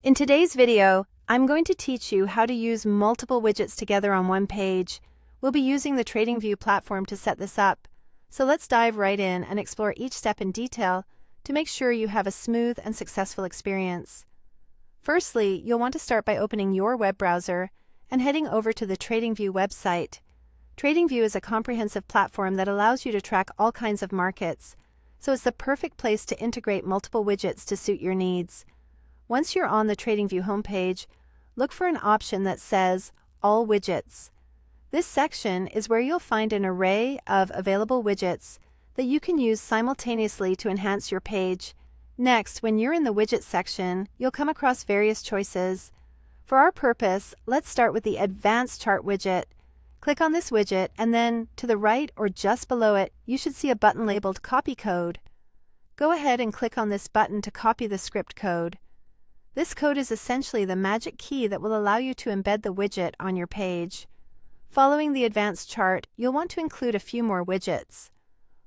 In today's video, I'm going to teach you how to use multiple widgets together on one page. We'll be using the TradingView platform to set this up. So let's dive right in and explore each step in detail to make sure you have a smooth and successful experience. Firstly, you'll want to start by opening your web browser and heading over to the TradingView website. TradingView is a comprehensive platform that allows you to track all kinds of markets, so it's the perfect place to integrate multiple widgets to suit your needs. Once you're on the TradingView homepage, look for an option that says All Widgets. This section is where you'll find an array of available widgets that you can use simultaneously to enhance your page. Next, when you're in the Widget section, you'll come across various choices. For our purpose, let's start with the Advanced Chart widget. Click on this widget, and then to the right or just below it, you should see a button labeled Copy Code. Go ahead and click on this button to copy the script code. This code is essentially the magic key that will allow you to embed the widget on your page. Following the advanced chart, you'll want to include a few more widgets.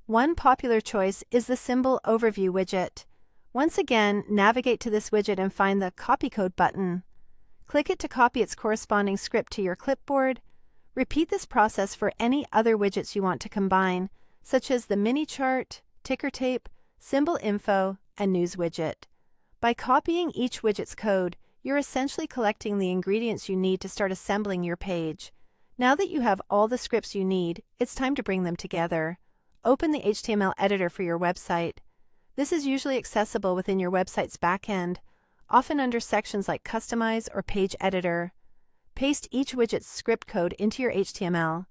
One popular choice is the Symbol Overview widget. Once again, navigate to this widget and find the Copy Code button. Click it to copy its corresponding script to your clipboard. Repeat this process for any other widgets you want to combine, such as the Mini Chart, Ticker Tape, Symbol Info, and News widget. By copying each widget's code, you're essentially collecting the ingredients you need to start assembling your page. Now that you have all the scripts you need, it's time to bring them together. Open the HTML editor for your website. This is usually accessible within your website's backend, often under sections like Customize or Page Editor. Paste each widget's script code into your HTML.